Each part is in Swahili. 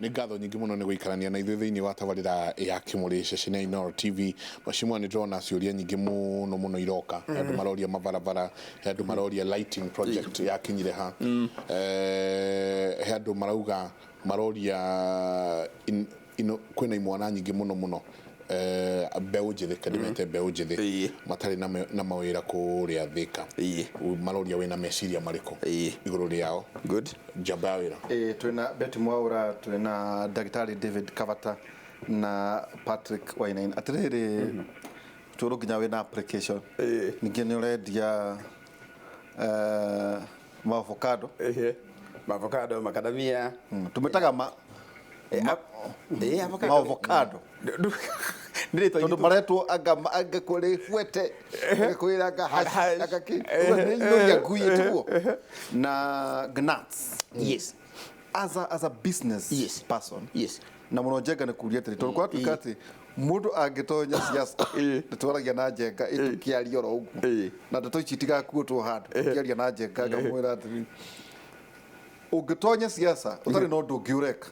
Nĩ ngatho nyingĩ mũno nĩ gũikarania na ithuĩ thĩinĩ wa tabarĩra ya Kimũrĩ ceceni ya Inooro TV. Macimwa nĩ ndĩrona ciũria nyingĩ mũno iroka. Andũ maroria mabarabara, andũ maroria lighting project yakinyire ha. Andũ marauga maroria kwĩna imwana nyingĩ mũno mbeũ njĩthĩ kadimete mbeũ njĩthĩ matarĩ na mawĩra kũrĩa Thika. Maroria wĩna meciria marĩkũ igũrũ rĩao. Good. Jamba wĩra. Twĩna Betty Mwaura, twĩna Daktari David Kavata na Patrick Wainaina. Atĩrĩrĩ tũrũ nginya wĩna application. Ningĩ nĩ ũrendia avocado. Avocado, macadamia. Tumetaga avocado. Tondu maretwo anga kuri fuete kwira anga anga ki no ya kuyetuo na nuts. Yes. As a business person. Yes. Na muno jenga ne kuria tiri tondu kwa tukati mundu angitonya siasa twaragia na jenga itukiaria ro ugu na ndeto ici tigakuotwo handu kiaria na jenga ngamwira atiri ungitonya siasa utari no ndungiureka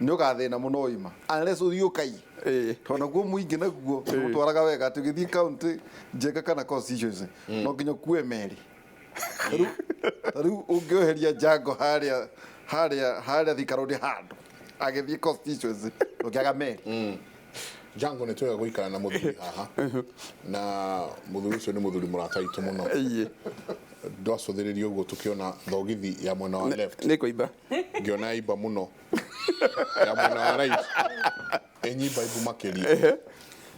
nĩ ũgathĩna mũno ima unless ũthiũkai tondũ guo mũingĩ naguo ũtwaraga wega tũgĩthiĩ county njega kana constituency no nginya kuwe meri rĩu ũngĩoheria Jango harĩa Thika Road handũ agĩthiĩ constituency ũngĩaga meri. Jango nĩ twega gũikara na mũthuri haha na mũthuri ũcio nĩ mũthuri mũrata witũ mũno. Ndwacũthĩrĩria ũguo tũkĩona thogithi ya mwena wa left nĩ kũimba ngĩona imba mũno ya mwena wa right enyimba ibu makĩria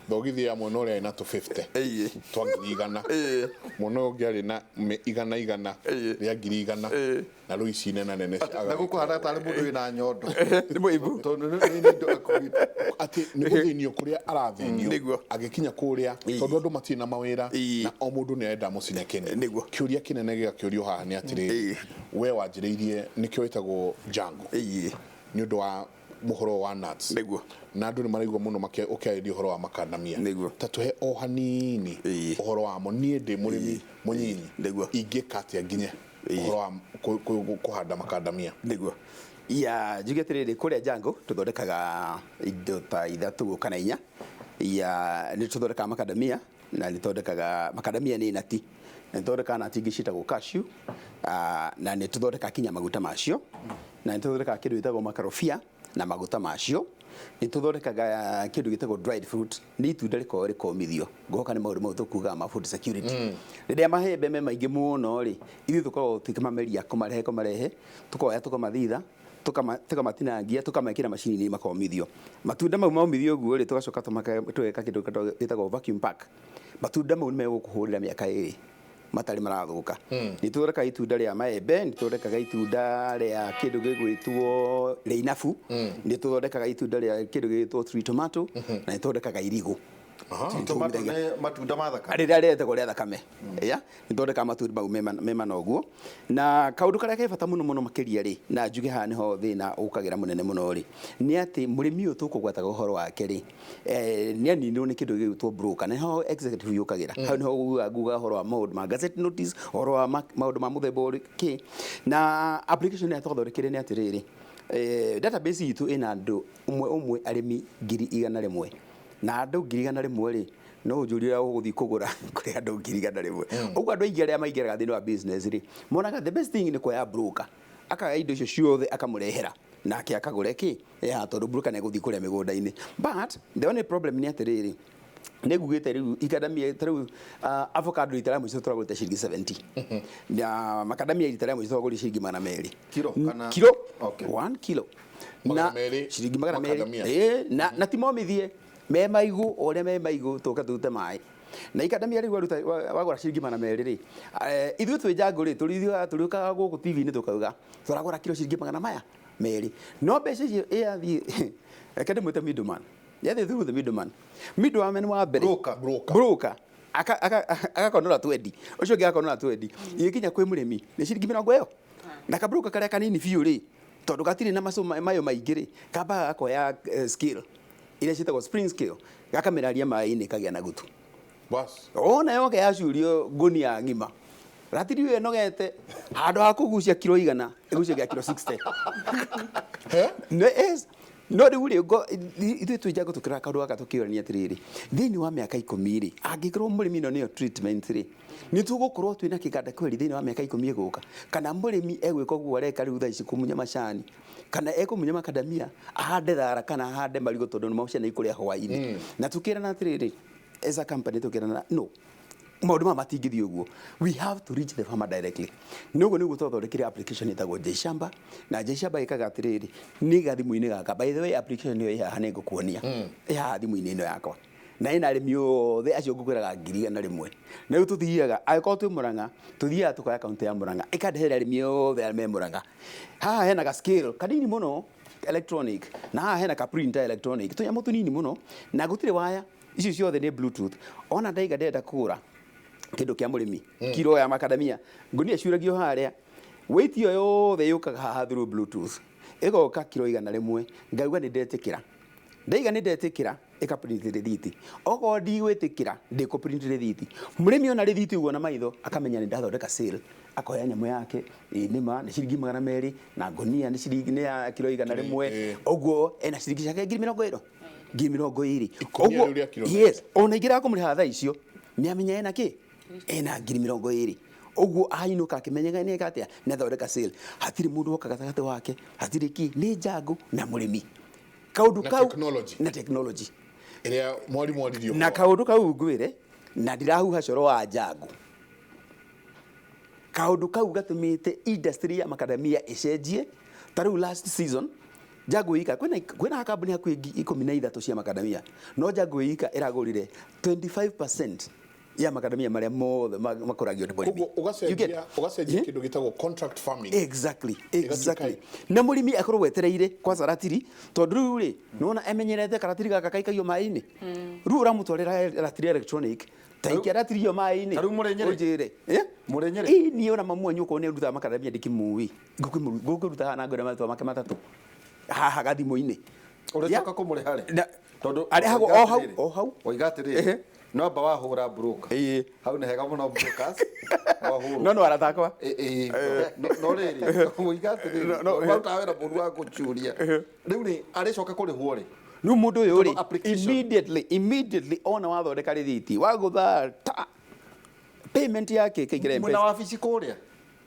thogithi ya mwena ũrĩa ĩna 250 twa ngiri 100 mwena ũngĩ arĩ na 100 rĩa ngiri 100 na rũi ici nene na gũkũhana tarĩ mũndũ wĩna nyondo nĩ mũimbu tondũ nĩ indo akuĩte atĩ nĩ gũthĩnio kũrĩa arathĩnio agĩkinya kũrĩa tondũ andũ matirĩ na mawĩra na o mũndũ nĩ arenda mũcine kene. Kĩũria kĩnene gĩgakĩũrio haha nĩ atĩrĩrĩ we wanjĩrĩirie nĩkĩo wĩtagwo Jango nĩ ũndũ wa mũhoro wa nuts na andũ nĩ maraigua mũno ũkĩarĩria ũhoro wa macadamia ta tũhe o hanini ũhoro wamo. Niĩ ndĩ mũrĩmi mũnyinyi ingĩka atĩa nginye ũhoro wa kũhanda macadamia. Ya njuge atĩrĩrĩ kũrĩa Jango tũthondekaga indo ta 3 kana 4 nĩ tũthondekaga macadamia na nĩ tũthondekaga macadamia nĩ nati nĩ tũthondekaga nati ingĩ ciĩtagwo cashew na nĩ tũthondekaga kinya maguta macio na nĩ tũthondekaga kĩndũ gĩtagwo makarobia na maguta macio. Nĩ tũthondekaga kĩndũ gĩtagwo dried fruit nĩ itunda rĩkoragwo rĩkomithio ngoka nĩ maũndũ mau tũkugaga ma food security. Rĩrĩa mahembe me maingĩ mũno rĩ ithuĩ tũkoragwo tũkĩmameria kũmarehe tũkoya tũkamathitha tukamatinangia tukamekĩra macini-inĩ makomithio. Matunda mau maumithio ũguo rĩ tũgacoka tũgeka kĩndũ gĩtagwo vacuum pack. Matunda mau nĩ megũkũhũrĩra mĩaka 2 matarĩ marathũka. Nĩ tũthondekaga itunda rĩa maembe, nĩ tũthondekaga itunda rĩa kĩndũ gĩgwĩtwo rĩinabu, nĩ tũthondekaga itunda rĩa kĩndũ gĩgwĩtwo sweet tomato na nĩ tũthondekaga irigũ. Tomato nĩ matunda ma thakame. Rĩrĩa rĩetagwo rĩa thakame. Nĩ tũthondekaga matunda mau mena ũguo. Na kaũndũ karĩa ke bata mũno makĩria rĩ na njuge haha nĩho thĩna ũkagĩra mũnene mũno rĩ nĩ atĩ mũrĩmi ũyũ tũkũgwataga ũhoro wake rĩ nĩ aninwo nĩ kĩndũ gĩgwĩtwo broker nĩho executive yũkagĩra. Hau nĩho nguga ũhoro wa maũndũ ma gazette notice ũhoro wa maũndũ ma mũthemba ũrĩkĩ na application ya tũthondekire nĩ atĩrĩrĩ database itũ ĩna andũ ũmwe arĩmi 100,000 na andũ 100,000 rĩ no ũnjũria ũgũthiĩ kũgũra kũrĩ andũ 100,000. Ũguo andũ aingĩ arĩa maingĩraga thĩinĩ wa business rĩ monaga the best thing nĩ kuoya broker akaga indo icio ciothe akamũrehera nake akagũra kĩ tondũ broker nĩ egũthiĩ kũrĩa mĩgũnda-inĩ. But the only problem nĩ atĩrĩrĩ nĩ gugĩte rĩu ikadamia rĩu avocado rita rĩa mũico tũragũrĩte ciringi 70 na macadamia rita rĩa mũico tũragũrĩte ciringi 200 kilo 1 kilo na ciringi 200 na ti momithie me maigu ũrĩa me maigu tũka tũte maĩ na ikadamia rĩu wagũra ciringi 200 rĩ ithuĩ twĩ Jango rĩ tũrĩũkaga gũkũ TV-inĩ tũkauga tũragũra kilo ciringi 200 no mbeca icio ĩathiĩ reke ndĩmwĩte middleman yathi through the middleman wa mbere broker akakonora 20 ũcio ũngĩ akakonora 20 igĩkinya kwĩ mũrĩmi nĩ ciringi 40 na ka broker karĩa kanini biũ rĩ tondũ gatirĩ na mayo maingĩ rĩ kamba gakoya skill ile ciĩtagwo spring skill gakamĩraria maĩ-inĩ kagĩa na gutu bas ona yoke yacurio ngũnia ng'ima ratiri we nogete Hado akugucia kilo igana igucia kilo 60. No es no de uri go ithu tujago tukira kaundu gaka tukirania atiriri thiini wa miaka 10 ri angikorwo murimi no niyo treatment ri ni tugukorwo twina kiganda kweri thiini wa miaka 10 iguka kana murimi egwika guo areka riu thaa ici kumunya macani kana ekumunya makadamia ahande thara kana ahande marigo tondu ni maucia na ikuria hwaini na tukirana atiriri as a company tukirana no maundu ma matingithii uguo we have to reach the farmer directly nugo niguo twathondekire application itagwo Jeshamba na Jeshamba ikaga atiriri ni gathimu-ini gaka by the way application iyo ihaha ni ngukuonia ihaha thimu-ini ino yakwa na ina arimi othe acio ngukwiraga 1,000 na riu tuthiaga agiko twi Murang'a tuthiaga tukoya kaunti ya Murang'a ikandehera arimi othe me Murang'a haha hena ga scale kanini muno electronic na haha hena ka printer electronic tunyamu tunini muno na gutire waya icio ciothe ni bluetooth ona ndaiga ndenda kura kindu kia murimi kilo ya makadamia ngunia ciuragio haria weight iyo yothe yukaga haha through bluetooth igoka kilo 100 ngauga ni ndetikira ndaiga ni ndetikira ika print receipt ogo ndigwitikira ndiko print receipt murimi ona receipt uguo na maitho akamenya ni ndathondeka sale akoya nyamu yake nima ni ciringi 200 na ngunia ni ciringi ni ya kilo 100 oguo ena ciringi ciake 20 oguo yes ona igira kumuriha thaa icio ni amenya ena ki ena 20 oguo ainuka akimenyaga ni gatia na thondeka sale hatiri mundu okaga gatagati wake hatiri ki ni jangu na murimi kaundu kau na technology iria mwalimu aririo na kaundu kau ngwire na ndirahuha coro wa jangu kaundu kau gatumite industry ya makadamia icenjie tariu last season jangu ika kwina kambuni haku 13 cia makadamia no jangu ika iragurire 25% ya makadamia maria mothe makoragio ni murimi ugacenjia kindu gitagwo contract farming exactly na murimi akorwo wetereire kwanza ratiri tondu riu ri nona emenyerete karatiri gaka kaikagio mai-ini riu uramutwarira ratiri electronic taikia ratiri yo mai-ini riu murenyere ni ona mamu anyuko ne ruta makadamia ndikimui ngukiruta na ngora matwa make matatu haha gathimu-ini urecoka kumurehare tondu arehago o hau oigatiri no ba wa hura broker hau ne hega muno brokers no aratakwa no riri oigatiri no utawera mundu wa guchuria riu ni arecoka kuri huore nu mundu uyu ri immediately ona wathondeka rithiti wagutha payment yake kaigire mpesa muna wabici kuria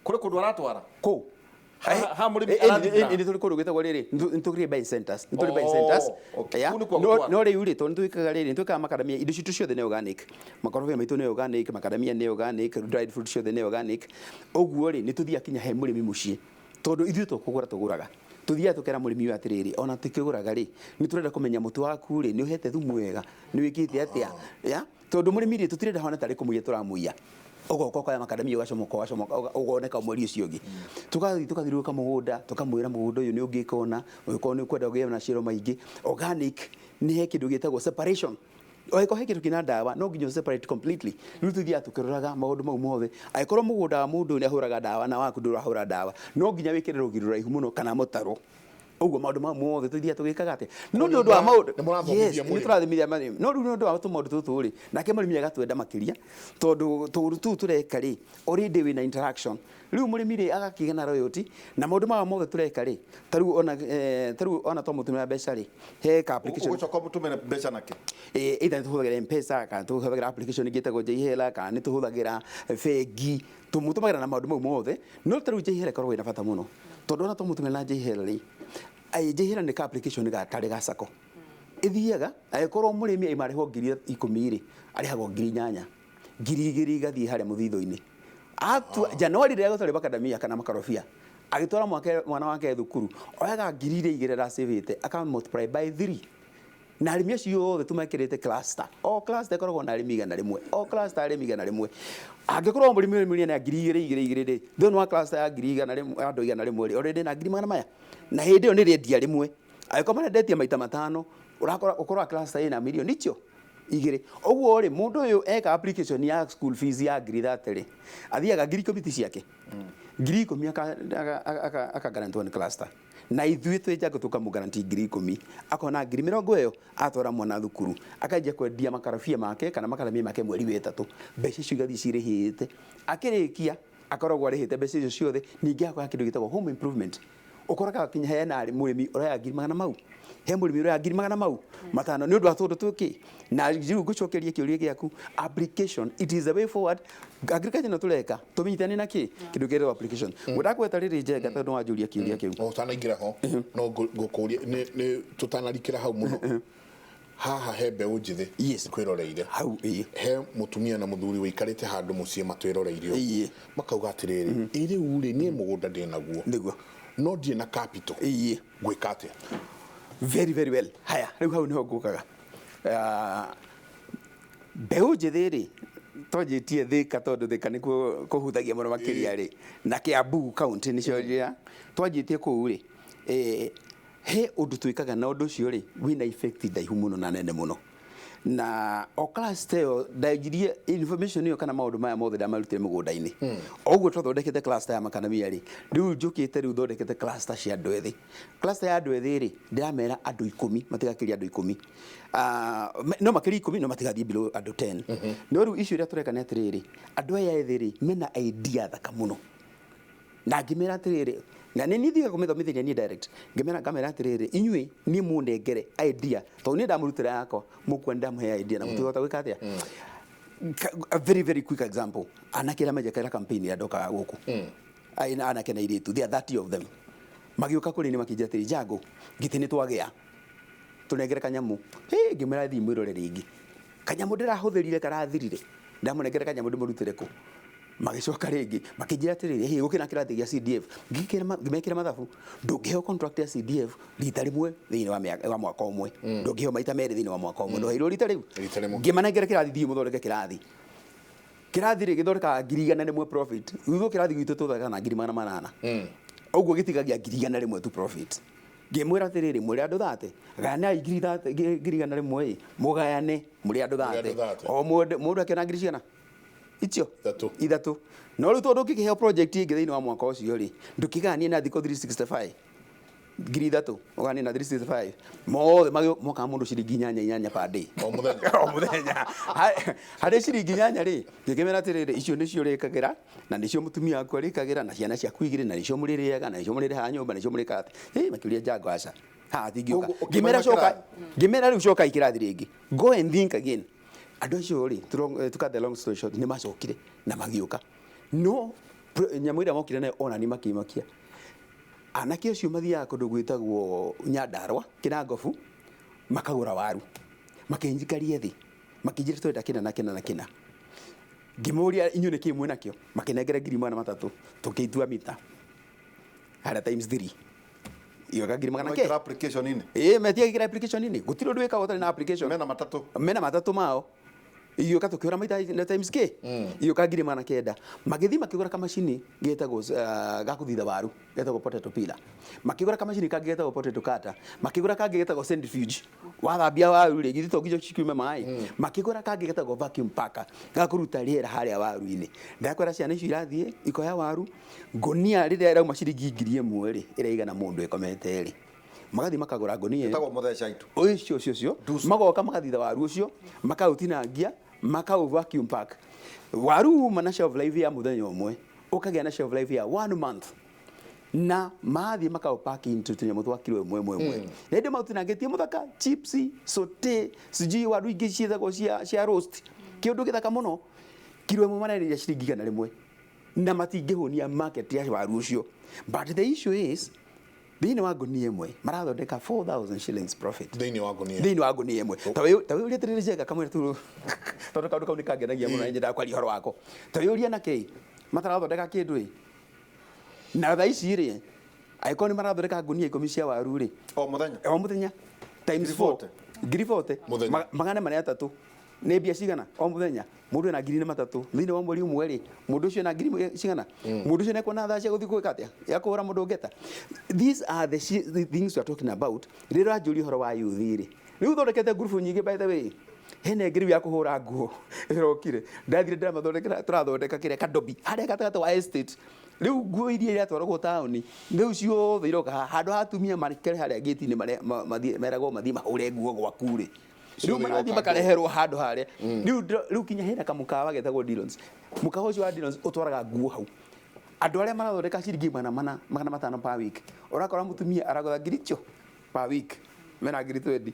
kuri kundu aratwara ku ha murimi arathira ini tuli kundu gwitagwo riri nitugire buying centers no riu ri tondu twikaga riri twikaga makadamia indo citu ciothe ni organic makorobia maitu ni organic makadamia ni organic dried fruit ciothe ni organic oguo ri nituthia kinya he murimi mucii tondu ithu tuguraga tuthia tukera murimi uyu atiriri ona tukiguraga ri ni turenda kumenya mutu waku ri ni uhete thumu wega ni wikite atia ya tondu murimi ri tutirenda hona tari kumuya turamuya ogo kwa makadamia wacomoka ugoneka mweri ucio ungi tukathiruka mugunda tukamwira mugunda uyu ni ungikona uko ni kwenda ugie na ciro maingi organic ni he kindu gitagwo separation oiko he kindu kina dawa no nginyo separate completely riu tuthia tukiroraga maundu mau mothe aikorwo mugunda wa mundu ni ahuraga dawa na waku ndurahura dawa no nginya wikire rugiro raihu muno kana mutaro uguo maundu ma mothe tuthia tugikaga ate no ndu wa maundu ni turathimithia mani no ndu wa maundu tutu ri nake murimi agatwenda makiria tondu tu tureka ri already we na interaction riu murimi ri agakigana royalty na maundu ma mothe tureka ri tariu ona to mutumira mbeca ri he ka application ugucoka mutumira mbeca nake either tuhuthagira mpesa kana tuhuthagira application igitagwo Jhela kana ni tuhuthagira fegi tumutumagira na maundu mau mothe no tariu Jhela korwo ina bata muno tondu ona to mutumira na Jhela ri Jhela ni ka application ga tari ga sako ithiaga agikorwo murimi aimareho 10,000 ri arihagwo 8,000 2,000 gathie haria muthitho-ini Januari ria gutari makadamia kana makarofia agitwara mwana wake thukuru oyaga 2,000 ra savete aka multiply by 3 na arimi acio othe tumekirite cluster o cluster koragwo na arimi 100 o cluster arimi 100 angikorwo murimi murimi na 2,000 ri thoni wa cluster ya 100 andu 100 ri already na 100 maya na hindi yo ni rendia rimwe agikoma ndetia maita matano ukorwa cluster ina milioni icio igire oguo ri mundu uyu eka application ya school fees ya ngiri athiaga ngiri committee ciake ngiri 10 aka guarantee one cluster na ithuĩ twĩnjaga tukamugaranti 10,000 akona 20,000 atwara mwana thukuru akanjia kwendia makarabia make kana makaramia make mweri wetatu mbeca icio igathii cirĩhĩte akĩrĩkia akoragwo arĩhĩte mbeca icio ciothe ningĩ akoya kĩndũ gĩtagwo home improvement ũkoraga kinya hena mũrĩmi ũraya 100,000 mau he mũrĩmi ũraya 100,000 mau matano nĩ ũndũ wa tũndũ tũkĩ na rĩu ngũcokeria kĩũria gĩaku application it is the way forward agriculture no tũreka tũmenyithane na kĩ kĩndũ kĩrĩa application mũdakweta rĩrĩ njenga tondũ wanjũria kĩũria kĩu ũtanaingĩra ho no ngũkũria nĩ tũtanarikĩra hau mũno haha he mbeũ njĩthĩ kwĩroreire hau he mũtumia na mũthuri wĩikarĩte handũ mũciĩ matwĩroreirio makauga atĩrĩrĩ rĩu rĩ niĩ mũgũnda ndĩ naguo no ndirĩ na capital gwĩka atĩa very well haya rĩu hau nĩho ngũkaga mbeũ njĩthĩ rĩ twanjĩtie Thika tondũ Thika nĩkuo kũhuthagia mũno makĩria rĩ na Kiambu county nĩcio rĩrĩa twanjĩtie kũu rĩ he ũndũ twĩkaga na ũndũ ũcio rĩ wĩna effect ndaihu mũno na nene mũno na o class teo ndagirie information ĩyo kana maũndũ maya mothe ndamarutire mũgũnda-inĩ ũguo twathondekete cluster ya Makadamia rĩ rĩu njũkĩte rĩu thondekete cluster cia andũ ethĩ cluster ya andũ ethĩ rĩ ndiramera andũ 10 matigakĩria andũ 10 no makĩria 10 no matigathiĩ below andũ 10 no rĩu icio iria tũreka nĩ atĩrĩrĩ andũ aya ethĩ rĩ mena idea thaka mũno na ngĩmera atĩrĩrĩ na nĩ nithiga kũmĩthomithia ni direct ngamera atĩrĩrĩ inyuĩ niĩ mũnengere idea tondũ niĩ ndamũrutĩra yakwa mũkwa ndamũhe idea na mũtũhota gwĩka atĩa a very quick example anake arĩa manjakĩra campaign ya ndoka gũkũ anake na airĩtu there are 30 of them magĩũka kũrĩ nĩ makĩnjĩra atĩrĩ Jago gĩtĩ nĩ twagĩa tũnengere kanyamũ ngĩmera thiĩ mwĩrore rĩngĩ kanyamũ ndĩrahũthĩrire karathirire ndamũnengere kanyamũ ndĩmũrutĩre kũ magĩcoka rĩngĩ makĩnjĩra atĩrĩrĩ gũkĩna kĩrathi gĩa CDF ngĩmekĩra mathabu ndũngĩheo contract ya CDF rita rĩmwe thĩinĩ wa mwaka ũmwe ndũngĩheo maita merĩ thĩinĩ wa mwaka ũmwe ndũheirwo rita rĩu ngĩmanengere kĩrathi thiĩ mũthondeke kĩrathi rĩ gĩthondekaga 100,000 profit thutha kĩrathi gwitũ tũthondekaga na 800,000 ũguo gĩtigagia 100,000 tu profit ngĩmwĩra atĩrĩrĩ mũrĩ andũ 30 gana 100,000 mũgayane mũrĩ andũ 30 o mũndũ akĩona ngiri cigana icio ithatũ no rĩu tondũ ũngĩkĩheo project ĩngĩ thĩinĩ wa mwaka ũcio rĩ ndũkĩganie na thikũ 365 ngiri ithatũ ũganie na 365 mothe moka mũndũ ciringi 8 per day o mũthenya harĩ ciringi 8 rĩ ngĩkĩmera atĩrĩrĩ icio nĩcio rĩkagĩra na nĩcio mũtumia waku arĩkagĩra na ciana ciaku igĩrĩ na nĩcio mũrĩrĩaga na nĩcio mũrĩrĩhaga nyũmba nĩcio mũrĩkaga makĩria Jago aca haha tingĩũka ngĩmera rĩu coka ikĩrathi rĩngĩ go and think again andũ acio rĩ to cut the long story short nĩ macokire na magĩũka no nyamũ ĩrĩa mokire nayo ona nĩ makĩmakia anake acio mathiaga kũndũ gwĩtagwo Nyandarua Kĩnangobu makagũra waru makĩnjikaria thĩ makĩnjĩra twenda kĩna ngĩmũria inyuĩ nĩ kĩ mwĩ nakĩo makĩnengera 3,300 tũkĩitua mita harĩa times 3 iyo ka 3,000 application ini metia application ini gũtirĩ ũndũ wĩkagwo ũtarĩ na application mena matatũ mao iyo ka tukĩora maita na times k iyo ka 900 magĩthi makĩgũra kamacini getagwo gakuthitha waru getagwo potato peeler makĩgũra kamacini kangĩ getagwo potato cutter makĩgũra kangĩ getagwo centrifuge wathambia waru rĩ githĩ tongithio cikiume maĩ makĩgũra kangĩ getagwo vacuum packer gakũruta rĩera harĩa waru-inĩ ndakwĩra ciana icio irathiĩ ikoya waru ngonia rĩrĩa ĩrauma ciringi 1,000 rĩ ĩraigana mũndũ ekomete rĩ magathi makagũra ngonia ĩtagwo mũtheca itu ũcio magoka magathitha waru ũcio makautinangia makau vacuum pack waru mana shelf life ya muthenya ũmwe ũkagĩa na shelf life ya 1 month na mathi makau pack into tunyamũ twa kilo ĩmwe na ndĩ mautinangĩtie mũthaka chips sauté siji waru ingĩ ciethagwo cia roast kĩũndũ gĩthaka mũno kilo ĩmwe marendia ciringi 100 na matingĩhũnia market ya waru ũcio but the issue is thĩinĩ wa ngonia ĩmwe marathondeka 4,000 shillings profit thĩinĩ wa ngonia ĩmwe ta ũrĩa tĩrĩ njega kamwe tu tondũ kaũndũ kau nĩ kangenagia mũno nyendaga kwaria ũhoro wako ta ũrĩa na kĩ matarathondeka kĩndũ rĩ na thaa ici rĩ angĩkorwo nĩ marathondeka ngonia 10 cia waru rĩ o mũthenya times 4 40 magana marĩa 3 nĩ mbia cigana o mũthenya mũndũ ena 3,300 thĩinĩ wa mweri ũmwe rĩ mũndũ ũcio ena 3,000 cigana mũndũ ũcio nĩekuona thaa cia gũthiĩ gwĩka atĩa ya kũhũra mũndũ ngeta these are the things we are talking about rĩrĩa njũria ũhoro wa youth rĩ rĩu thondekete group nyingĩ by the way hena ngiri ya kũhũra nguo ĩrokire ndathire ndĩramathondekera tũrathondeka kĩrĩa kadobi harĩa gatagatĩ wa estate rĩu nguo iria iratwaragwo taũni rĩu ciothe iroka handũ ha atumia marĩkere harĩa gate-inĩ meragwo mathiĩ mahũre nguo gwaku rĩ rĩu marathi makareherwo handũ harĩa rĩu kinya hena kamũkawa getagwo Dillons mũkawa ũcio wa Dillons ũtwaraga nguo hau Andũ arĩa marathondeka ciringi magana matano per week ũrakora mũtumia aragotha ngiri icio per week mena ngiri 20.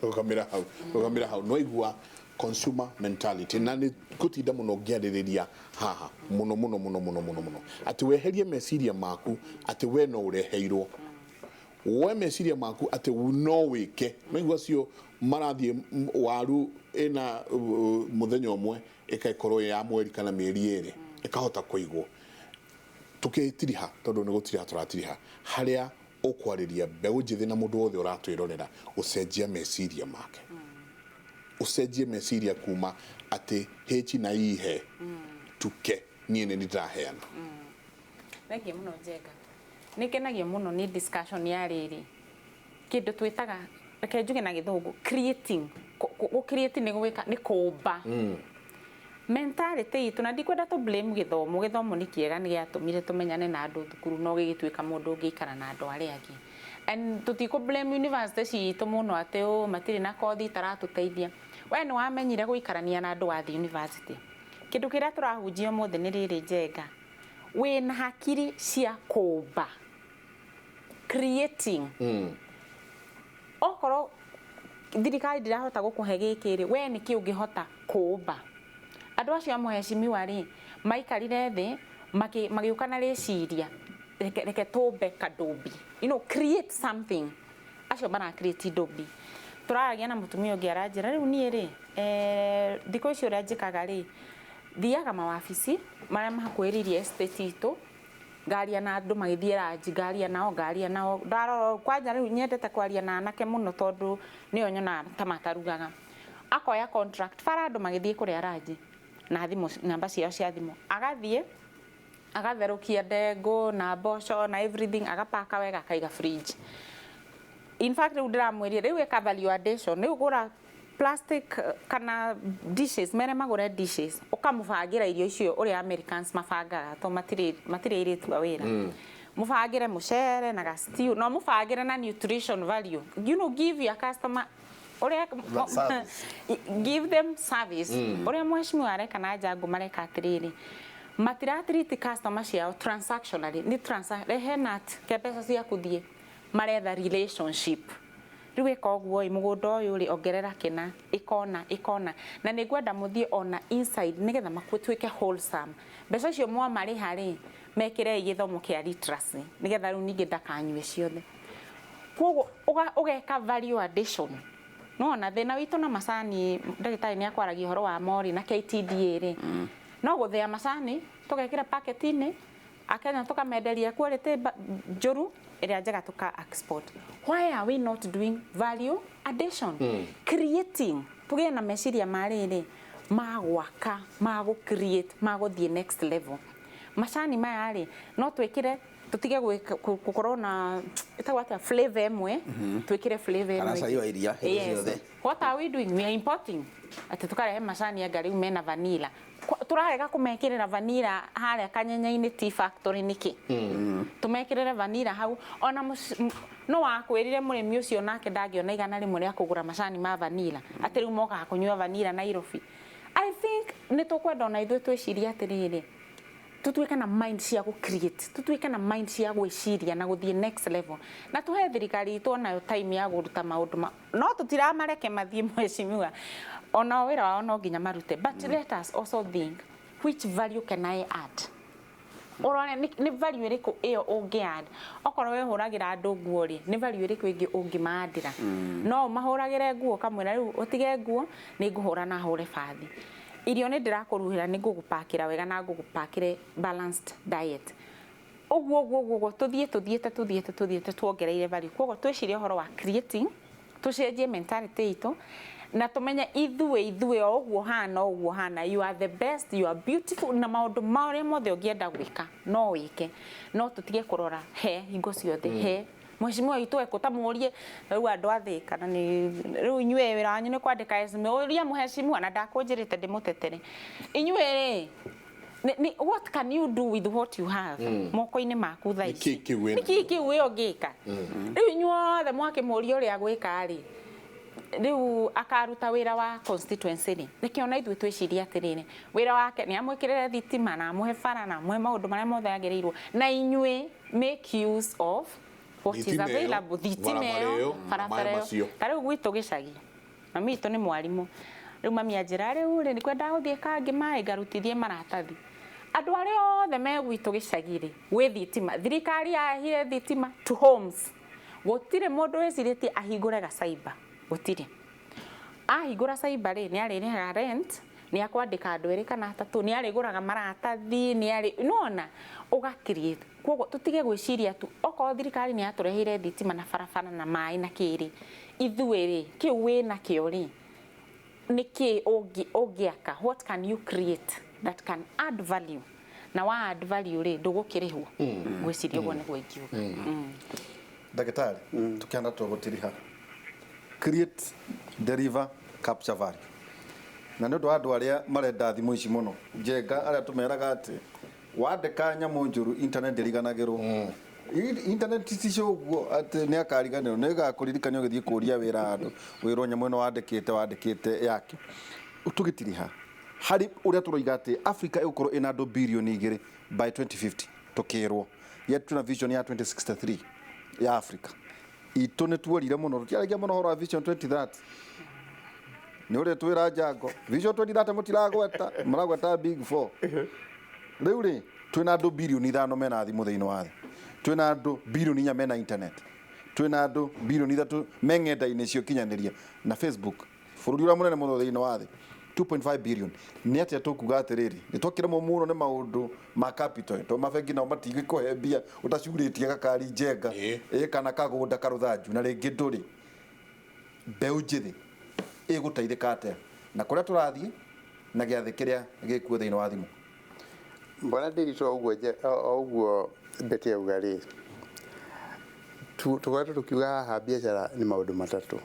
Rũgamĩra hau no igua consumer mentality na nĩ gũtinda mũno ngĩarĩrĩria haha mũno atĩ weherie meciria maku atĩ we no ũreheirwo we meciria maku atĩ no wĩke no igua cio marathiĩ waru ĩna mũthenya ũmwe ĩkaĩkorwo ya mweri kana mĩeri ĩrĩ ĩkahota kũigwo tukĩtiriha tondũ nĩ gũtiriha tũratiriha harĩa ũkwarĩria mbeũ njĩthĩ na mũndũ wothe ũratwĩrorera ũcenjia meciria make ucenjie meciria kuma ati hechi na ihe tuke niĩ nĩ ndiraheana. Thengiũ mũno Njenga. Nĩkenagio mũno nĩ discussion ya rĩrĩ kĩndũ twĩtaga reke njuge na gĩthũngũ creating create nĩ kũmba mentality itu na ndikwenda to blame gĩthomo nĩ kĩega nĩ gĩatũmire tũmenyane na andũ thukuru no gĩgĩtuĩka mũndũ ũngĩikara na andũ arĩa angĩ and tutiko blame university citũ mũno atĩ matirĩ na kothi taratũteithia we nĩ wamenyire gũikarania na andũ wa university kĩndũ kĩrĩa tũrahunjia mũthĩ nĩ rĩrĩ Njenga wĩna hakiri cia kũmba creating okorwo thirikari ndirahota gũkũhe gĩkĩ we nĩkĩ ũngĩhota kũmba andũ acio amũheshimiwa rĩ maikarire thĩ magĩũka na rĩciria reke tũmbe kadũmbi create something acio bara create ndũmbi tũraragia na mũtumia ũngĩ aranjĩra rĩu niĩ rĩ thikũ icio ũrĩa njĩkaga rĩ thiaga mawabici marĩa mahakuhĩrĩirie estate itũ ngaria na andũ magĩthiĩ ranji ngaria nao ndarora kwanja rĩu nyendete kwaria na anake mũno tondũ nĩo nyonaga ta matarugaga akoya contract bara andũ magĩthiĩ kũrĩa ranji na thimũ namba ciao cia thimũ agathiĩ agatherũkia ndengũ na mboco na everything agapaka wega akaiga fridge. In fact rĩu ndĩramwĩria rĩu eka value addition rĩu gũra plastic kana dishes mere magũre dishes ũkamũbangira irio icio ũrĩa Americans mabangaga to matirĩ iretu a wĩra mũbangire mũcere na stew no mũbangire na nutrition value give your customer give them service ũrĩa mheshimiwa areka na Njangũ mareka atĩrĩrĩ matiratiriti customer ciao transactionally ni rehenat kebesa cia kuthie maretha relationship rĩu eka ũguo mũgũnda ũyũ rĩ ongerera kĩna ikona na nĩngwenda mũthie ona inside nĩgetha makwĩtuĩke wholesome mbeca icio mwamarĩha rĩ mekĩre gĩthomo kĩa literacy nĩgetha rĩu ningĩ ndakanyue ciothe koguo ũgeka value addition no na thĩna witũ na macani ndagĩtarĩ nĩ akwaragia ũhoro wa mori na KTDA rĩ no gũthĩa macani tũgekĩra packet-inĩ akenya tũkamenderia quality njũru ĩrĩa njega tũka export. Why are we not doing value addition? Creating tũgĩe na meciria marĩrĩ magwaka create magũthiĩ next level macani maya rĩ no twĩkĩre tutige gũkorwo na ĩtagwo atĩa flavor ĩmwe twĩkĩre flavor ĩmwe kana cai wa iria yes. What are we doing? We are importing atĩ tũkarehe macani ya ngari mena vanilla turarega kumekirira vanilla harĩa Kanyenya-inĩ tea factory niki tumekirire vanilla hau ona no wakwirire mũrĩmi ũcio nake ndangĩona igana rĩmwe rĩa kũgũra macani ma vanilla atĩ rĩu moka kũnyua vanilla Nairobi. I think nĩ tũkwenda ona ithuĩ twĩciria atĩrĩrĩ tutuĩke na mind cia create tutuĩke na mind cia gwĩciria na gũthiĩ next level na tuhe thirikari itũ onayo time ya gũruta maũndũ no tutiramareke mathiĩ mheshimiwa ona wĩra wao no nginya marute but let us also think which value can I add orone ni value ĩrĩkũ ĩyo ũngĩ-add okorwo we hũragĩra andũ nguo rĩ ni value ĩrĩkũ ĩngĩ ũngĩmaandĩra no mahũragĩre nguo kamwĩra rĩu ũtige nguo nĩ ngũhũra na hũre bathi irio nĩ ndĩrakũruhĩra nĩ ngũgũpakĩra wega na ngũgũpakĩre balanced diet ũguo tuthiĩte tuongereire value koguo twĩcirie ũhoro wa creating tucenjie mentality itũ na tumenye ithuĩ o ũguo hana you are the best you are beautiful na maũndũ marĩa mothe ũngĩenda gwĩka no wĩke no tutige kũrora he hingo ciothe he mheshimiwa itu ekutamũrie rĩu andũ athĩ kana nĩ rĩu inyuĩ wĩra wanyu nĩ kwandĩka resume ũria mheshimiwa na ndakũnjĩrĩte ndĩmũtetere inyuĩ rĩ what can you do with what you have moko-inĩ maku thaa ici nĩkĩ kĩu ũngĩka rĩu inyuothe mwakĩmũria ũrĩa gwĩka rĩ riu akaruta wira wa constituency ni nikiona ithu twiciria atiriri wira wake ni amwikirire thitima na amuhe bara na amuhe maundu maria mothe agirirwo na inyue make use of what is available thitima ĩyo barabara ĩyo tariu gwitu gicagi mami itu ni mwarimu riu mami anjira riu ni kwenda guthie kangi mai ngarutithie maratathi andu aria othe me gwitu gicagi ri gwi thitima thirikari yahire thitima to homes gutire mundu wiciritie ahingure ga cyber gutire ahingura cyber ri ni aririhaga rent ni akwandika andu eri kana atatu ni ariguraga maratathi ni ari nona uga create kogo tutige gwiciria tu oko thirikari ni aturehire thitima na barabara na mai na kiri ithueri ki wina kiori niki ogiaka what can you create that can add value na wa add value ri ndugukirihwo gwiciria ugo ni gwikiuga Daktari, tukienda tugutiriha create, deliver, capture value. Na nĩ ũndũ wa andũ arĩa marenda thimũ ici mũno njenga arĩa tũmeraga atĩ wandĩka nyamũ njũru internet ndĩriganagĩrwo internet ticio ũguo atĩ nĩ akariganĩrwo nĩ ĩgakũririkania ũgĩthiĩ kũũria wĩra handũ wĩrwo nyamũ ĩno wandĩkĩte yake tũgĩtiriha harĩ ũrĩa tũroiga atĩ Africa ĩgũkorwo ĩna andũ birioni 2 by 2050 tũkĩrwo yet tuna vision ya 2063 ya Africa itũ nĩ tuorire mũno tũtiaragia mũno horo wa vision 2030 ni ore twira jango vision 2030 mutiragweta maragweta big 4 riu ri twina andu birioni 5 mena thimu thiini wa thi twina andu birioni 4 mena internet twina andu birioni 3 meng'enda-ini cio kinyaniria na Facebook bururi ura munene muno thiini wa thi 2.5 billion ni atia tukuga atiriri ni twakiremwo muno ni maundu ma capital to mabengi nao matigi kuhe mbia utacuritie gakari njenga kana kagunda karuthanju na ringi nduri mbeu njithi igutaithika atia na kuria turathie na giathi kiria gikuo thiini wa thimu mbona ndirito uguo bete ugari tukwenda tukiuga haha biashara ni maundu matatu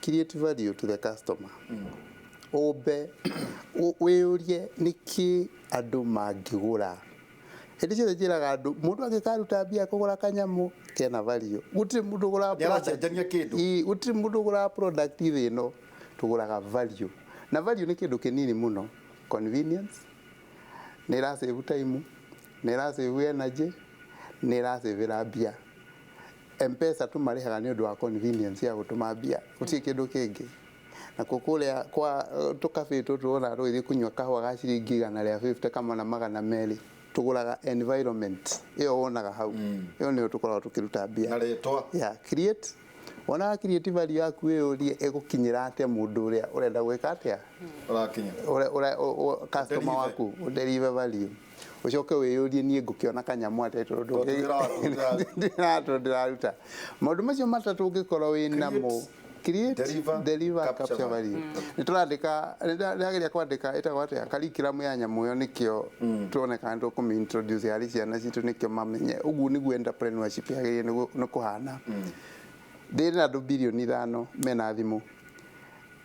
create value to the customer obe wĩũrie nĩkĩ andũ mangĩgũra hĩndĩ ciothe njĩraga andũ mũndũ angĩkaruta mbia kũgũra kanyamũ kena value gũtirĩ mũndũ ũgũra gũtirĩ mũndũ ũgũra product thĩ ĩno tũgũraga value na value nĩ kĩndũ kĩnini mũno convenience nĩ ĩrasave time nĩ ĩrasave energy nĩ ĩrasave mbia M-Pesa tu marĩhaga nĩ ũndũ wa convenience ya gũtũma mbia gũtirĩ kĩndũ kĩngĩ na kukulia kwa tukabe tutuona rũithi kunywa kahwa ga ciringi 150 kama na magana meri tuguraga environment iyo wonaga hau iyo ni tukoragwo tukiruta mbia na retwa ya create ona creative value yaku ĩũrie ĩgũkinyĩra atĩa mũndũ ũrĩa ũrenda gwĩka atĩa ũrakinya customer waku deliver value ucoke wĩyũrie niĩ ngũkĩona kanyamũ atĩa tondũ ndĩraruta maũndũ macio matatũ ũngĩkorwo wĩna mo create deliver capture value niturandika ndageria kwandika etagwo atia curriculum ya nyamu yo nikio tuoneka ndo ku introduce ya ciana citu nikio mamenye ugu niguo entrepreneurship yagiye no kuhana ndina andu birioni 5 mena thimu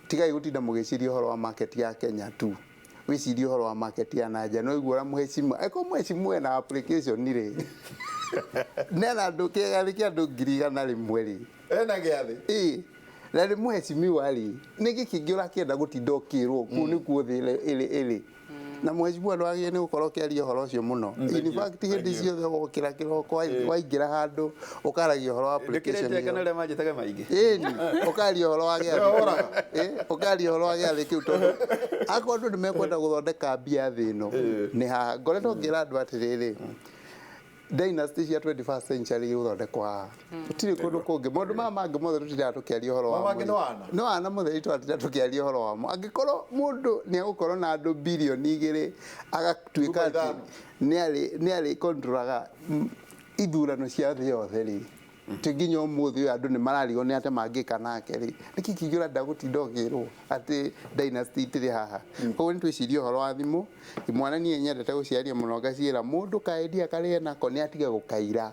tigai gutinda mugiciria horo wa market ya Kenya tu wiciria horo wa market ya nanja no igura muhecimu eko muhecimu na application ni ri nena andu kigali kia andu ngirigana rimwe ri ena giathi na ri muhecimiwa ri niki kingiura kienda gutinda ukirwo ku ni kuo thi ili na muhecimiwa ndo agie ni gukorwo kiaria horo ucio muno in fact hindi ciothe gukira kiroko waingira handu ukaragia horo wa application ni kana rema njitaga maingi ni ukaria horo wa gia ukaria horo wa gia kiu tondu akorwo ndu mekwenda guthondeka mbia thi no ni ha ngoretwo ngira andu atiriri dynasty cia 21st century guthondekwa tutiri kundu kungi mundu mangi mothe tutira tukiaria horo wa no ana mothe tutira tukiaria horo wa mo angikorwo mundu ni agukorwo na andu birioni 2 agatuika ati ni ari controlaga ithurano cia thĩ yothe ri tinginya umuthi andu ni mararigo ni ate mangika nake ri niki kingira ndagutinda ogirwo ati dynasty itiri haha koguo ni twicirie horo wa thimu imwana ni nyendete guciaria muno ngaciira mundu kaedia kari nako ni atige gukaira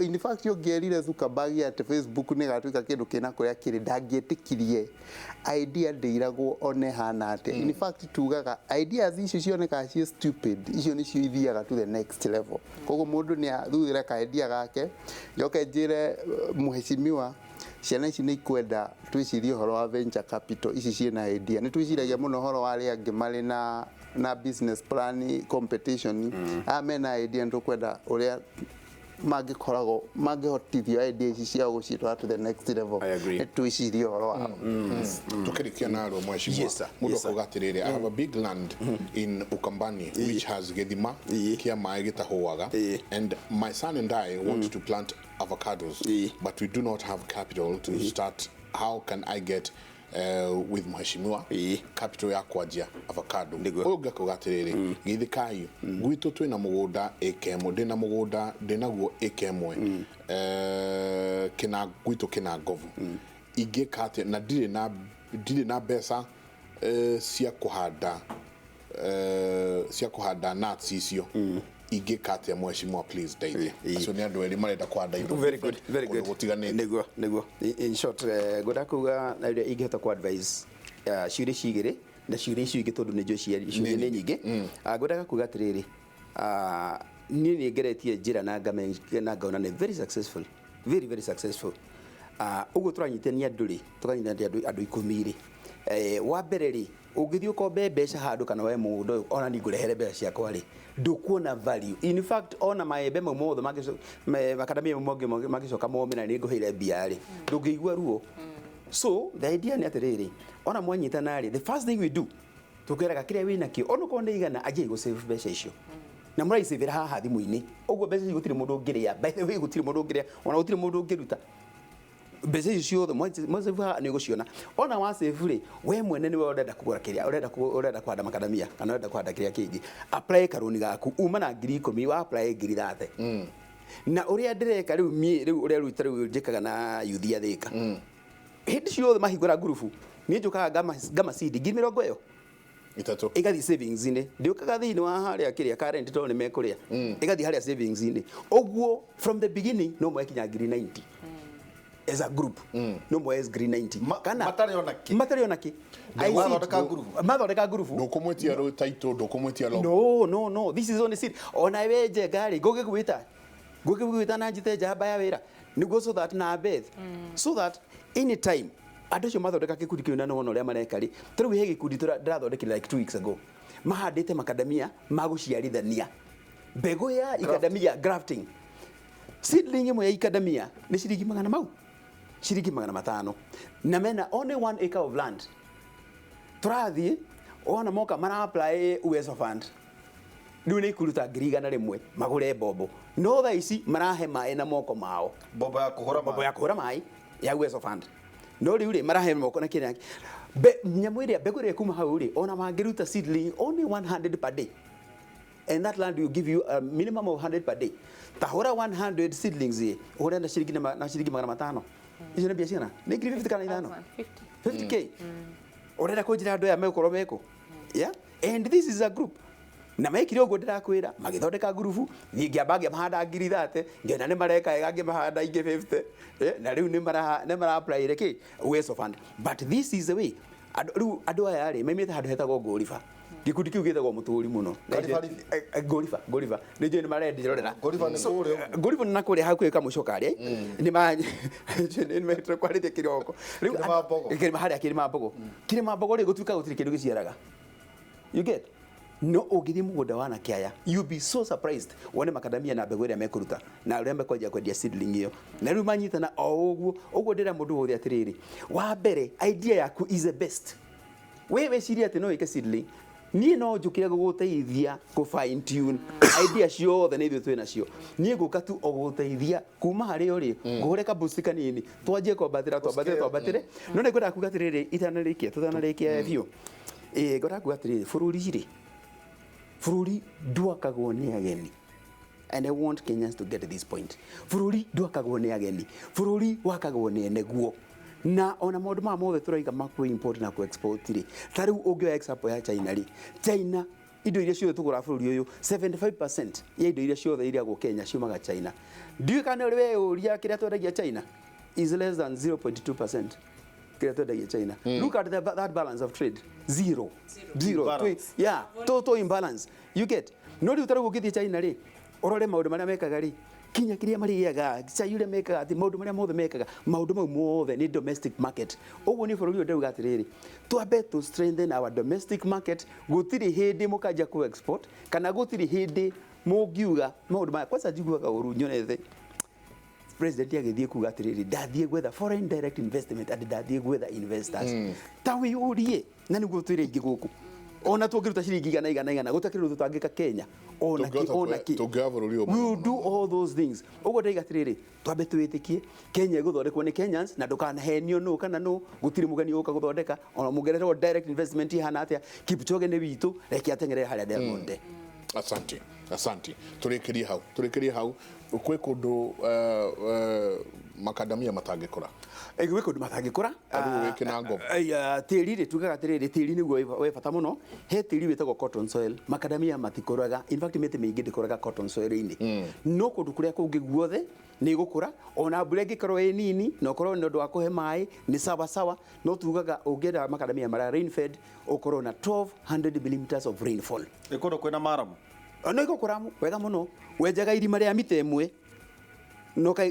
in fact ungerire Zuckerberg ati Facebook ni gatuika kindu kina kuria kiri ndangĩtĩkirie idea ndeiragwo one hana ati in fact tugaga ideas icio cioneka cie stupid icio ni cio ithiaga to the next level koguo mundu ni athuthira ka idea gake njoke njire muheshimiwa ciana ici nĩ ikwenda twĩcirie ũhoro wa venture capital ici ciĩna idea nĩ twĩciragia mũno ũhoro wa arĩa angĩ marĩ na business plan competition mena idea nĩ tũkwenda ũrĩa mangĩhotithio idea ici cia gũcitwara to the next level twĩcirie ũhoro wao tukirikia naro mheshimiwa mundu akugatirire I have a big land in Ukambani which has githima kia mai gitahuaga and my son and I want to plant avocados but we do not have capital to start. How can I get with mheshimiwa capital ya kwanjia avocado oga kugatirire githikai gwitu twina mugunda ekemo ndina mugunda ndinaguo ekemwe kina gwitu kina ngovu igikate na ndire na besa cia kuhanda nuts icio igikate mheshimiwa please daily acio ni andu eri marenda kwanda indo very good niguo in short goda kuga na ire igihota ku advise ciuri cigire na ciuri icio ingĩ tondu nĩ njũ ciari nĩ nyingĩ goda kuga atiriri niĩ nĩ ngeretie njĩra na ngaona nĩ very successful uguo turanyitania andũ rĩ tukanyitania andũ 10 rĩ wa mbere rĩ ũngĩthiĩ ũkombe mbeca handũ kana we mũndũ ũyũ ona ni ngũrehere mbeca ciakwa rĩ ndukuona value. In fact ona maembe mau mothe makadamia magicoka momena nĩ ngũheire mbia rĩ ndũngĩigua ruo. So the idea nĩ atiriri ona mwanyitana rĩ the first thing we do tukeraga kĩrĩa wĩna kĩo ona ko nĩ igana ajie go save mbeca icio na mũrai save haha thimũ-inĩ ũguo mbeca icio gũtirĩ mũndũ ũngĩrĩa by the way gũtirĩ mũndũ ũngĩrĩa ona gũtirĩ mũndũ ũngĩruta mbeca icio ciothe mwaciva nĩ gũciona ona wa save rĩ we mwene nĩ we ũrenda kũgũra kĩrĩa ũrenda kwanda makadamia kana ũrenda kwanda kĩrĩa kĩngĩ apply karũni gaku uma na 10,000 wa apply 30,000 na ũrĩa ndĩreka rĩu ũrĩa rũita rĩu njĩkaga na yuthi athĩka hĩndĩ ciothe mahingũra ngurubu niĩ njũkaga ngama seed 20,000 ĩyo itatu igathi savings inĩ ndiũkaga thĩinĩ wa harĩa kĩrĩa current to nĩ mekũrĩa igathi harĩa savings inĩ ũguo from the beginning no mwekinya 90 as a group no more as green 90 kana matari onaki mathondeka group ndukumwetia ro title ndukumwetia lo no this is only seed ona weje gari gũgĩgwĩta na njite njamba ya wĩra nĩguo so that na Beth so that anytime andũ acio mathondeka gĩkundi kĩu na nĩwona ũrĩa mareka rĩ tũrĩu he gĩkundi ndĩrathondekire like 2 weeks ago mahandĩte makadamia magũciarithania mbegũ ya ikadamia grafting seedling ĩmwe ya ikadamia nĩ ciringi 100 mau ciringi 500 na mena only 1 acre of land tũrathiĩ ona moka mara apply USO fund rĩu nĩ ikuruta 100,000 magũre mbombo no thaa ici marahe maĩ na moko mao mbombo ya kũhũra maĩ ya USO fund no rĩu rĩ marahe moko na kĩrĩa nyamũ ĩrĩa mbegũ ĩrĩa kuma hau rĩ ona mangĩruta seedling only 100 per day and that land will give you a minimum of 100 per day tahura 100 seedlings ore na shiringi 500 icio nĩ biashara nĩ 50 kana 50k orenda kũnjira andũ aya mekorwo meko yeah and this is a group na mekire ũguo ndĩrakwĩra magĩthondeka group ngĩamba mahanda 30 ngĩona nĩ mareka ĩgangĩ mahanda ingĩ 50 na rĩu nĩ mara apply reke USO fund but this is the way andũ aya rĩ maimĩte handũ hetagwo Gorifa gikundi kiu githagwo muturi muno Gorifa nĩ njũĩ nĩ marendirorera Gorifa nĩ nakũrĩa hakuhĩ kamucoka rĩ nĩ metro kwarĩthia kĩroko rĩu kĩrĩma harĩa kĩrĩma mbogo rĩ gũtuĩka gũtirĩ kĩndũ gĩciaraga you get no ũngĩthiĩ mũgũnda wa Nakĩaya you be so surprised wone makadamia na mbegũ ĩrĩa mekũruta na ũrĩa mekwendia kwendia seedling ĩyo na rĩu manyitana o ũguo ndĩra mũndũ wothe atirĩrĩ wa mbere idea yaku is the best wewe ciria atĩ no ĩke seedling niĩ no njũkĩre gũgũteithia ku fine tune idea ciothe nĩ ithuĩ twĩ nacio niĩ ngũka tu o gũgũteithia kuma harĩa ũrĩ ngũhũre ka boost kanini twanjie kwambatĩre no nĩ ngwenda kuga atĩrĩrĩ tutanarĩkia biũ ngwenda kuga atĩrĩrĩ bũrũri ndwakagwo nĩ ageni and I want Kenyans to get to this point bũrũri ndwakagwo nĩ ageni bũrũri wakagwo nĩ eneguo na ona maũndũ ma mothe tũraiga makũ import na ku export rĩ ta rĩu ũngĩoya example ya China rĩ China indo iria ciothe tũgũra bũrũri ũyũ 75% ya indo iria ciothe iriagwo Kenya ciumaga China ndiũ kana ũrĩ ũria kĩrĩa twendagia China is less than 0.2% kĩrĩa twendagia China look at that balance of trade zero yeah total imbalance you get no rĩu ta rĩu ũngĩthiĩ China rĩ orore maundu maria mekaga ri kinya kiria mariaga cai uria mekaga ati maundu maria mothe mekaga maundu mau mothe ni domestic market uguo ni bururi ndauga atiriri twambe to strengthen our domestic market gutiri hindi mukaja ku export kana gutiri hindi mungiuga maundu maya kwanza njiguaga uru nyonethe president agithie kuga atiriri ndathie gwetha foreign direct investment and ndathie gwetha investors tawi urie na niguo twire ingi guku ona tũngĩruta ciringi igana gũtakĩrĩ ũndũ tũtangĩka Kenya ona ki we will do all those things ũguo ndaiga atĩrĩrĩ twambe twĩtĩkie Kenya ĩgũthondekwo nĩ Kenyans na ndũkanahenio nũ kana nũ gũtirĩ mũgeni ũka gũthondeka ona mũngeretwo direct investment ihana atĩa Kipchoge nĩ witũ reke ateng'ere harĩa Diamond. Asante tũrĩkĩrie hau kwĩ kũndũ makadamia matangĩkũra gwĩ kũndũ matangĩkũra wĩkĩna ngoma tĩri rĩ tugaga atĩrĩrĩ tĩri nĩguo wĩ bata mũno he tĩri wĩtagwo cotton soil makadamia matikũraga in fact mĩtĩ mĩingĩ ndĩkũraga cotton soil-inĩ no kũndũ kũrĩa kũngĩ guothe nĩ gũkũra ona mbura ĩngĩkorwo ĩ nini na ũkorwo nĩ ũndũ wa kũhe maĩ nĩ sawa no tugaga ũngĩenda makadamia marĩa rain fed ũkorwo na 1200 millimeters of rainfall ĩkũndũ kwĩna maramu no igũkũra wega mũno wenjaga irima rĩa mita ĩmwe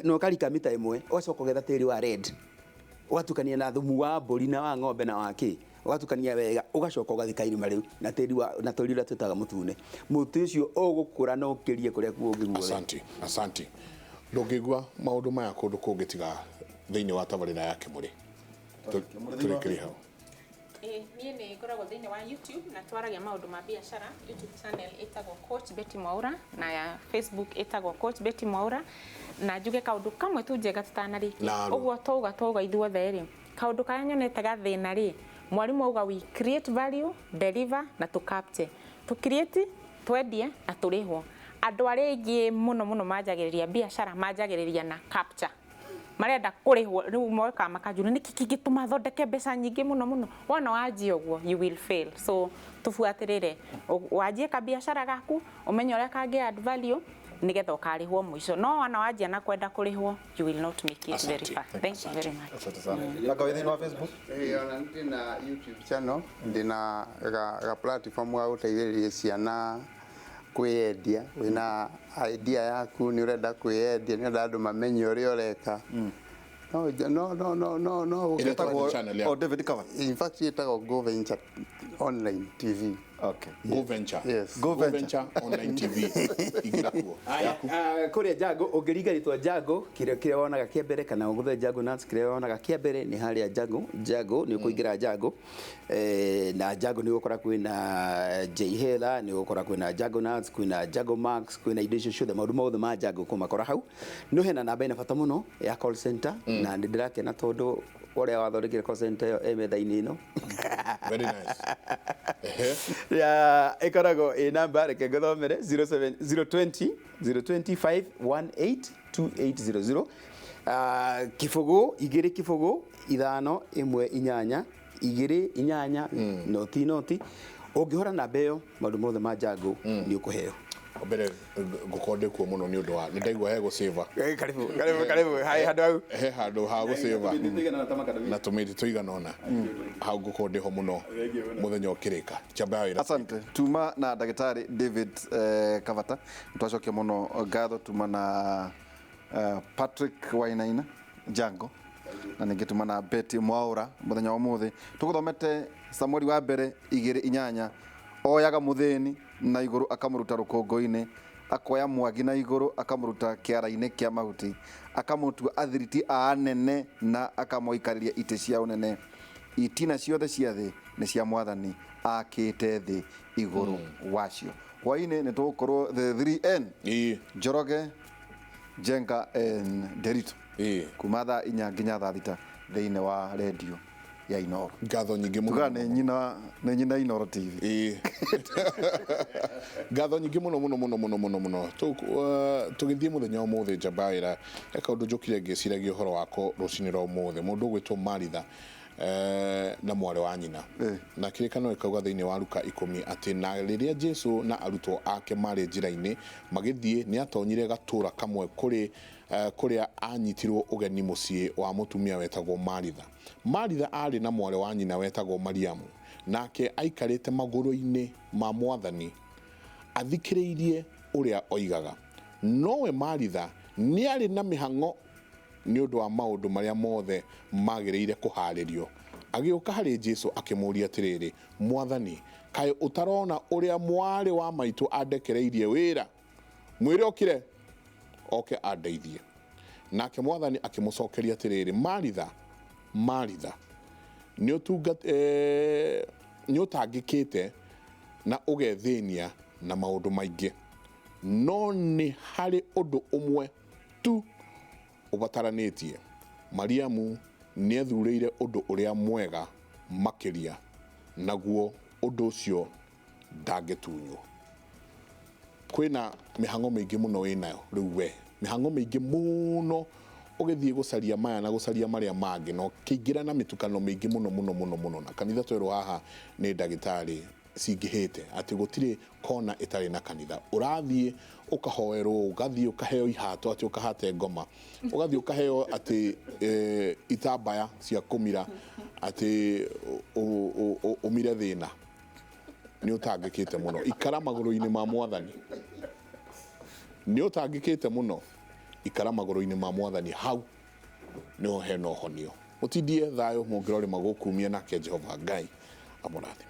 no karika mita ĩmwe ũgacoka ũgetha tĩri wa red ũgatukania na thumu wa mbũri na wa ng'ombe na wa kĩ ũgatukania wega ũgacoka ũgathika irima rĩu na tĩri ũrĩa twĩtaga mũtune mũtĩ ũcio ũgũkũra na ũkĩrie kũrĩa kuo ũngĩguo. Asante ndũngĩigua maũndũ maya kũndũ kũngĩ tiga thĩinĩ wa tabarĩra ya Kĩmũrĩ tũrĩkĩrie hau. Niĩ nĩ ngoragwo thĩinĩ wa YouTube na twaragia maũndũ ma biacara. YouTube channel ĩtagwo Coach Betty Mwaura na ya Facebook ĩtagwo Coach Betty Mwaura na njuge kaũndũ kamwe tu njega tũtanarĩkia ũguo twauga ithuothe rĩ kaũndũ karĩa nyonete gathĩna rĩ mwarimũ auga we create value deliver na to capture to create twendie na tũrĩhwo andũ arĩa aingĩ mũno manjagĩrĩria biacara manjagĩrĩria na capture marenda kũrĩhwo rĩu moka makajuna nĩ kĩngĩtũma thondeke mbeca nyingĩ mũno wona wanjia ũguo you will fail so tubuatĩrĩre wanjie ka biacara gaku ũmenye ũrĩa kangĩ add value nigetha ũkarĩhwo mũico no wana wanjia na kwenda kũrĩhwo you will not make it very far. Thank you very much. Asante sana. Na kwa thĩinĩ wa Facebook ona ndina YouTube channel ndina ga platform ya gũteithĩrĩria ciana kwĩendia wĩna idea yaku nĩ ũrenda kwĩendia nĩ ũrenda andũ mamenye ũrĩa ũreka no o David Cover in fact itagwo Go Venture online TV. Okay. Go Venture. Yes. Go Venture online TV. Igira kuo. Kũrĩa Jago ũngĩringa rĩtwa Jago kĩrĩa wonaga kĩa mbere kana ũgũthe Jago Nuts kĩrĩa wonaga kĩa mbere nĩ harĩa Jago nĩ ũkũingĩra Jago na Jago nĩ ũgũkora kwĩna J Hela nĩ ũgũkora kwĩna Jago Nuts kwĩna Jago Max kwĩna indo icio ciothe maũndũ mothe ma Jago kũmakora hau no hena namba ĩna bata mũno ya call center na nĩ ndĩrakena tondũ ũrĩa wathondekire call center ĩyo metha-inĩ ĩno. Very nice. Ya ĩkoragwo ĩ namba reke ngũthomere 020 5182800 kĩbũgũ 2 kĩbũgũ 5 1 8 2 8 noti ũngĩhora namba ĩyo maũndũ mothe ma Jago nĩ ũkũheo. Mbere ngũkonde kuo mũno nĩ ũndũ wa nĩ ndaigua he gũsave karibu hai handũ hau he handũ ha gũsave na tũmĩti tũigana ona hau ngũkonde ho mũno mũthenya ũkĩrĩka chamba wĩra. Asante tuma na ndagĩtarĩ David Kavata twacokia mũno ngatho tuma na Patrick Wainaina Jango na ningĩ tuma na Betty Mwaura mũthenya wa mũthĩ tũgũthomete Samueli wa mbere 2:8 oyaga mũthĩni na igũrũ akamuruta rũkũngũ-inĩ akoya mwagi na igũrũ akamuruta kĩara-inĩ kĩa mahuti akamutua athiriti a anene na akamoikarĩria itĩ cia ũnene itina ciothe cia thĩ nĩ cia mwathani akĩte thĩ igũrũ wacio. Hwaĩ-inĩ nĩ tũgũkorwo the 3N Njoroge Jenga Derito kuma thaa 4 nginya thaa 6 thĩinĩ wa redio ya Inoro. Ngatho nyingĩ mũno. Tuga nĩ nyina Inoro TV. Ngatho nyingĩ mũno tũgĩthiĩ mũthenya ũmũthĩ njamba wĩra eka ũndũ njũkire ngĩciragia ũhoro wako rũcinĩ rwa ũmũthĩ mũndũ ũgwĩtwo Maritha na mwarĩ wa nyina na kĩrĩkanĩro gĩkauga thĩinĩ wa Luka 10 atĩ na rĩrĩa Jesũ na arutwo ake marĩ njĩra-inĩ magĩthiĩ nĩ atonyire gatũra kamwe kũrĩa anyitirwo ũgeni mũciĩ wa mũtumia wetagwo Maritha. Maritha arĩ na mwarĩ wa nyina wetagwo Mariamu nake aikarĩte magũrũ-inĩ ma mwathani athikĩrĩirie ũrĩa oigaga. nowe Maritha nĩ arĩ na mĩhango nĩ ũndũ wa maũndũ marĩa mothe magĩrĩire kũharĩrio. Agĩũka harĩ Jesũ akĩmũria atĩrĩrĩ, Mwathani, kaĩ ũtarona ũrĩa mwarĩ wa maitũ andekereirie wĩra? Mwĩre okire oke andeithie. Nake Mwathani akĩmũcokeria atĩrĩrĩ, Maritha, Maritha, nĩ ũtangĩkĩte na ũgethĩnia na maũndũ maingĩ, no nĩ harĩ ũndũ ũmwe tu ũbataranĩtie. Mariamu nĩ ethurĩire ũndũ ũrĩa mwega makĩria, naguo ũndũ ũcio ndangĩtunywo. Kwĩna mĩhango mĩingĩ mũno wĩnayo rĩu we, mĩhango mĩingĩ mũno ũgĩthiĩ gũcaria maya na gũcaria marĩa mangĩ, no kĩingĩra na mĩtukano mĩingĩ mũno, na kanitha twerwo haha nĩ ndagĩtarĩ cingĩhĩte atĩ gũtirĩ kona ĩtarĩ na kanitha. Ũrathiĩ ũkahoerwo, ũgathiĩ ũkaheo ihato atĩ ũkahate ngoma, ũgathiĩ ũkaheo atĩ itambaya cia kũmira atĩ ũmire thĩna. Nĩ ũtangĩkĩte mũno, ikara magũrũ-inĩ ma Mwathani. Nĩ ũtangĩkĩte mũno, ikara magũrũ-inĩ ma Mwathani, hau nĩho hena ũhonio. Mũtindie thayũ mũngĩrorema gũkumia nake Jehova Ngai amũrathime.